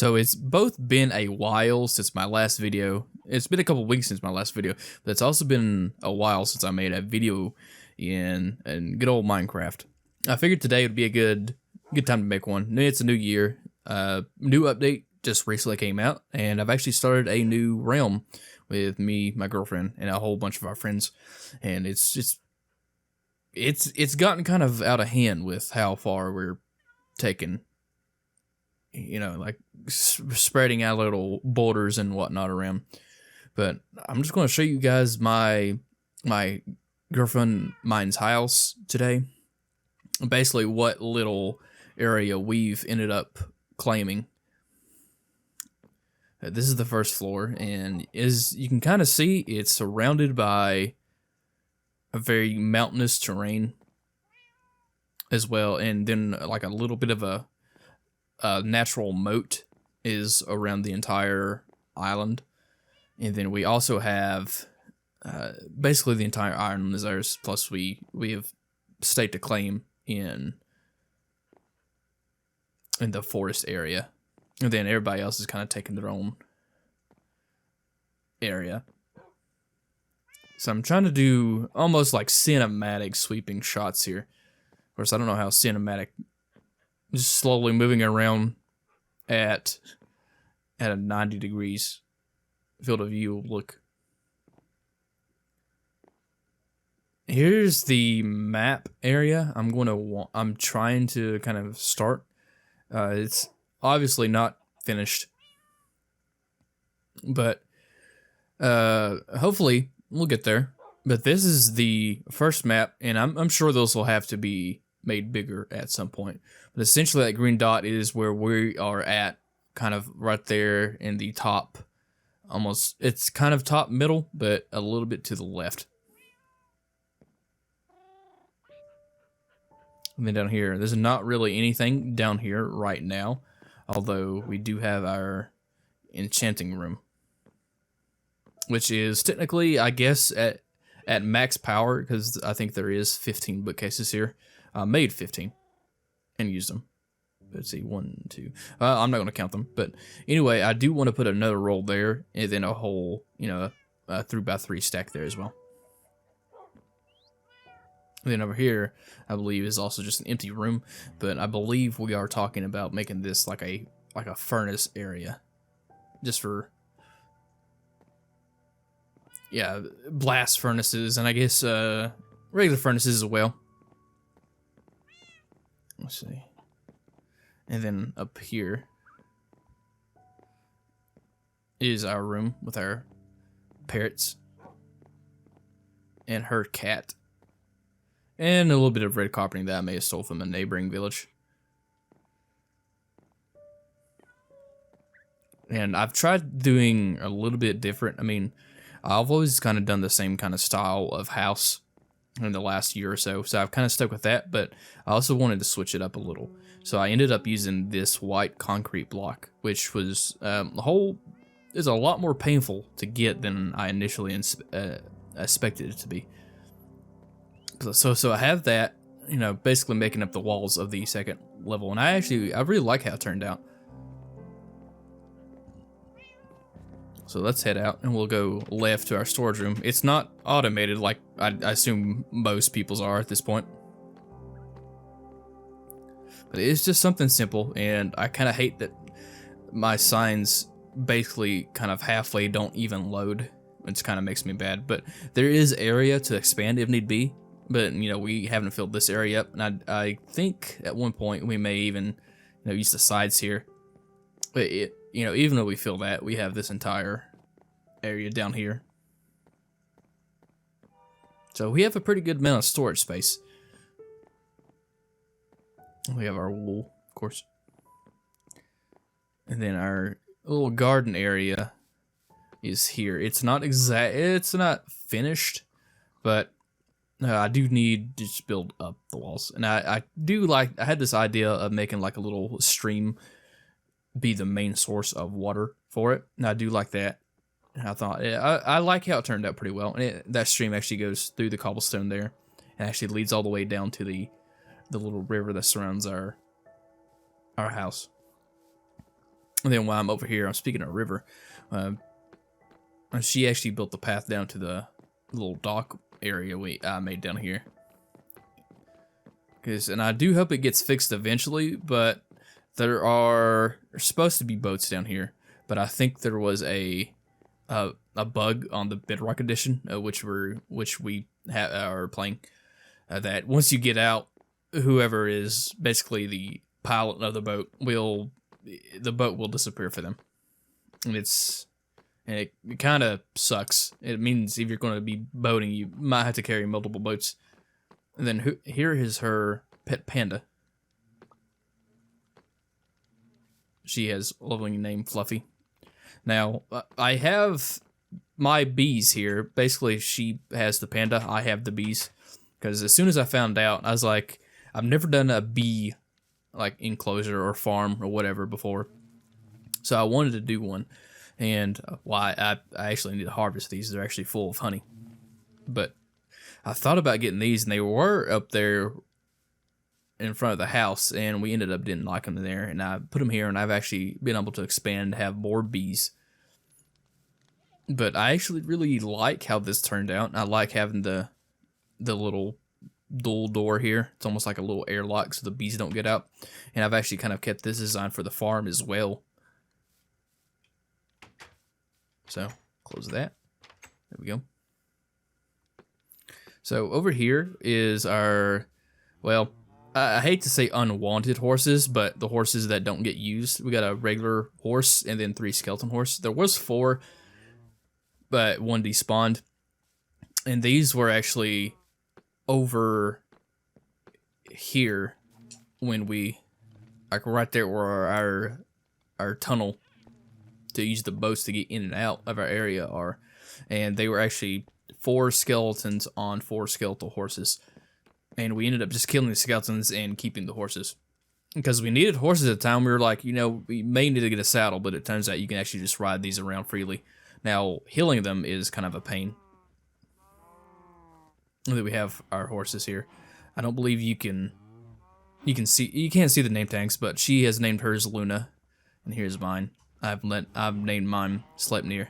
So it's both been a while since my last video. It's been a couple weeks since my last video, but it's also been a while since I made a video in good old Minecraft. I figured today would be a good time to make one. It's a new year. New update just recently came out, and I've actually started a new realm with me, my girlfriend, and a whole bunch of our friends. And it's gotten kind of out of hand with how far we're taking. You know, like spreading out little boulders and whatnot around. But I'm just going to show you guys my girlfriend mine's house today. Basically, what little area we've ended up claiming. This is the first floor, and as you can kind of see, it's surrounded by a very mountainous terrain as well, and then like a little bit of a natural moat is around the entire island. And then we also have basically the entire island is ours, plus we have stake to claim in the forest area. And then everybody else is kind of taking their own area. So I'm trying to do almost like cinematic sweeping shots here. Of course, I don't know how cinematic, just slowly moving around at a 90 degrees field of view will look. Here's the map area I'm trying to kind of start. It's obviously not finished, but hopefully we'll get there. But this is the first map, and I'm sure those will have to be made bigger at some point. But essentially that green dot is where we are at, kind of right there in the top, almost, it's kind of top middle, but a little bit to the left. And then down here, there's not really anything down here right now, although we do have our enchanting room, which is technically, I guess, at max power, because I think there is 15 bookcases here. Made 15 and used them. Let's see, 1, 2. I'm not going to count them, but anyway, I do want to put another roll there, and then a whole, 3x3 stack there as well. And then over here, I believe, is also just an empty room, but I believe we are talking about making this like a furnace area, just for, yeah, blast furnaces, and I guess regular furnaces as well. Let's see. And then up here is our room with our parrots and her cat. And a little bit of red carpeting that I may have stole from a neighboring village. And I've tried doing a little bit different. I mean, I've always kind of done the same kind of style of house in the last year or so, so I've kind of stuck with that, but I also wanted to switch it up a little. So I ended up using this white concrete block, which was is a lot more painful to get than I initially expected it to be. So I have that, basically making up the walls of the second level, and I really like how it turned out. So let's head out, and we'll go left to our storage room. It's not automated like I assume most people's are at this point. But it's just something simple, and I kind of hate that my signs basically kind of halfway don't even load. It kind of makes me bad, but there is area to expand if need be. But, we haven't filled this area up, and I think at one point we may even, use the sides here. But even though we fill that, we have this entire area down here. So we have a pretty good amount of storage space. We have our wool, of course. And then our little garden area is here. It's not finished, but I do need to just build up the walls. And I had this idea of making like a little stream be the main source of water for it, and I do like that. And I thought, I like how it turned out pretty well. And that stream actually goes through the cobblestone there, and actually leads all the way down to the little river that surrounds our house. And then while I'm over here, I'm speaking of river. She actually built the path down to the little dock area I made down here. And I do hope it gets fixed eventually, but there's supposed to be boats down here. But I think there was a bug on the Bedrock edition, which we are playing. That once you get out, whoever is basically the pilot of the boat the boat will disappear for them, and it kind of sucks. It means if you're going to be boating, you might have to carry multiple boats. And then here is her pet panda. She has a lovely name, Fluffy. Now, I have my bees here. Basically, she has the panda. I have the bees. Because as soon as I found out, I was like, I've never done a bee like enclosure or farm or whatever before. So I wanted to do one. And I actually need to harvest these. They're actually full of honey. But I thought about getting these, and they were up there in front of the house, and we ended up didn't like them there. And I put them here, and I've actually been able to expand, have more bees. But I actually really like how this turned out. I like having the little dual door here. It's almost like a little airlock so the bees don't get out. And I've actually kind of kept this design for the farm as well. So, close that. There we go. So, over here is our, well, I hate to say unwanted horses, but the horses that don't get used. We got a regular horse and then 3 skeleton horse. There was 4, but 1 despawned. And these were actually over here when we, like right there where our tunnel to use the boats to get in and out of our area are. And they were actually 4 skeletons on 4 skeletal horses. And we ended up just killing the skeletons and keeping the horses. Because we needed horses at the time, we were like, we may need to get a saddle, but it turns out you can actually just ride these around freely. Now, healing them is kind of a pain. And then we have our horses here. I don't believe you can't see the name tags, but she has named hers Luna. And here's mine. I've named mine Sleipnir.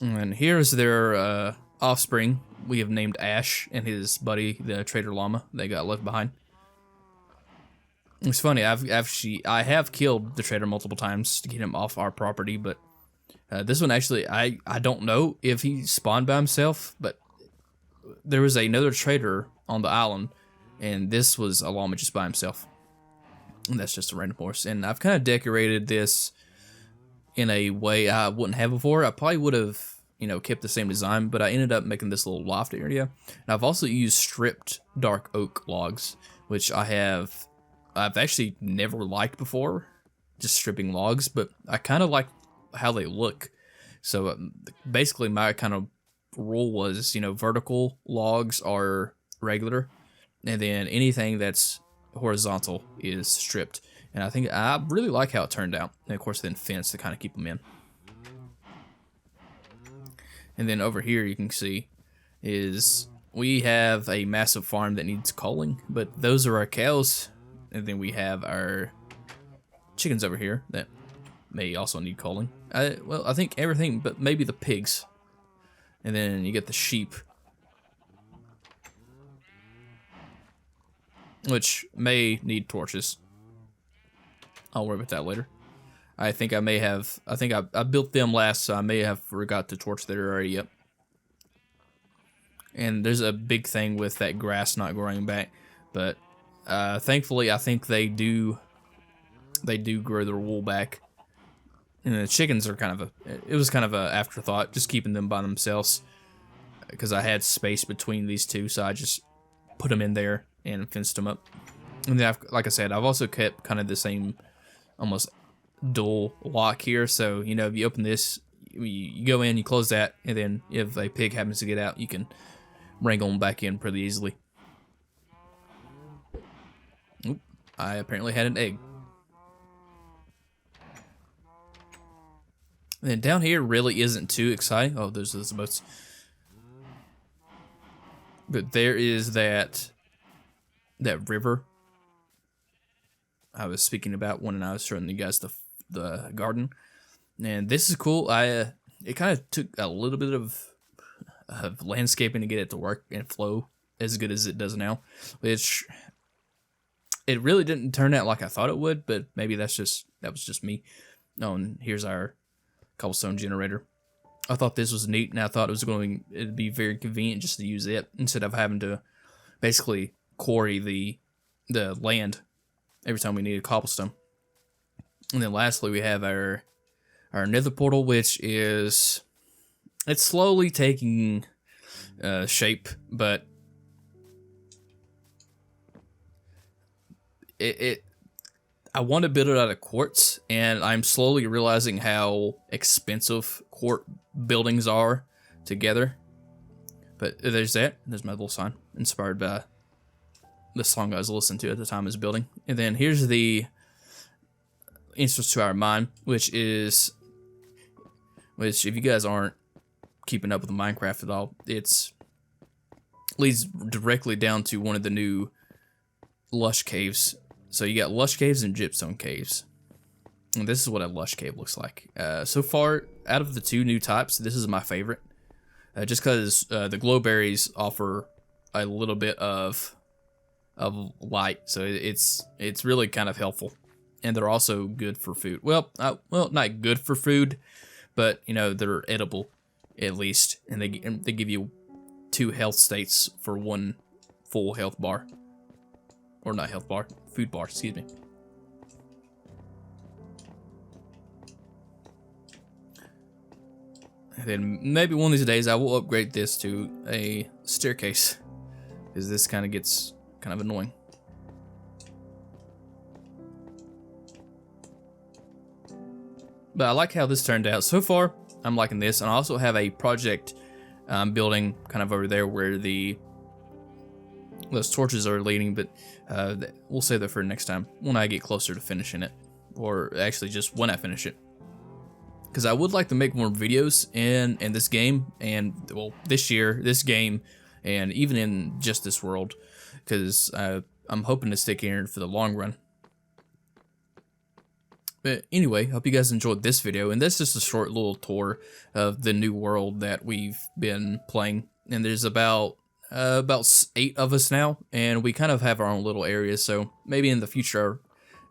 And here's their offspring. We have named Ash and his buddy, the Trader Llama. They got left behind. It's funny. I have killed the trader multiple times to get him off our property, but this one actually, I don't know if he spawned by himself, but there was another trader on the island, and this was a llama just by himself. And that's just a random horse. And I've kind of decorated this in a way I wouldn't have before. I probably would have, kept the same design, but I ended up making this little loft area. And I've also used stripped dark oak logs, which I've actually never liked before, just stripping logs, but I kind of like how they look. So basically my kind of rule was, vertical logs are regular, and then anything that's horizontal is stripped. And I really like how it turned out. And of course then fence to kind of keep them in. And then over here you can see is we have a massive farm that needs culling, but those are our cows. And then we have our chickens over here that may also need culling. I think everything but maybe the pigs. And then you get the sheep, which may need torches. I'll worry about that later. I think I built them last, so I may have forgot to torch that area yet. And there's a big thing with that grass not growing back, but thankfully I think they do grow their wool back. And the chickens are it was kind of a afterthought, just keeping them by themselves, because I had space between these two, so I just put them in there and fenced them up. And then, like I said, I've also kept kind of the same almost dual lock here, so if you open this, you go in, you close that, and then if a pig happens to get out, you can wrangle them back in pretty easily. Oop, I apparently had an egg. And then down here really isn't too exciting. Oh, there's those boats. But there is that river. I was speaking about when I was showing you guys the garden. And this is cool. It kind of took a little bit of landscaping to get it to work and flow as good as it does now, which it really didn't turn out like I thought it would, but maybe that was just me. Oh, and here's our cobblestone generator. I thought this was neat, and I thought it'd be very convenient just to use it instead of having to basically quarry the land every time we needed cobblestone. And then lastly, we have our nether portal, which it's slowly taking shape, but I want to build it out of quartz, and I'm slowly realizing how expensive quartz buildings are together. But there's that. There's my little sign, inspired by the song I was listening to at the time I was building. And then here's the entrance to our mine, which if you guys aren't keeping up with Minecraft at all, it's leads directly down to one of the new lush caves. So you got lush caves and gypstone caves. And this is what a lush cave looks like. So far, out of the two new types, this is my favorite. Just because the glowberries offer a little bit of light, so it's really kind of helpful. And they're also good for food. Well, not good for food, but you know, they're edible at least, and they give you 2 health states for 1 full health bar. Or not health bar, food bar, excuse me. And then maybe one of these days I will upgrade this to a staircase, because this kind of gets kind of annoying. But I like how this turned out. So far, I'm liking this, and I also have a project building kind of over there where those torches are leading, but we'll save that for next time when I get closer to finishing it, or actually just when I finish it, because I would like to make more videos in this game, and well, this game, and even in just this world, because I'm hoping to stick here for the long run. But anyway, hope you guys enjoyed this video, and that's just a short little tour of the new world that we've been playing. And there's about 8 of us now, and we kind of have our own little areas, so maybe in the future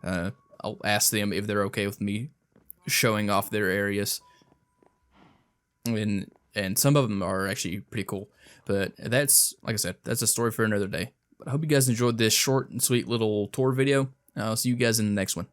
I'll ask them if they're okay with me showing off their areas. And some of them are actually pretty cool, but that's, like I said, that's a story for another day. But I hope you guys enjoyed this short and sweet little tour video. I'll see you guys in the next one.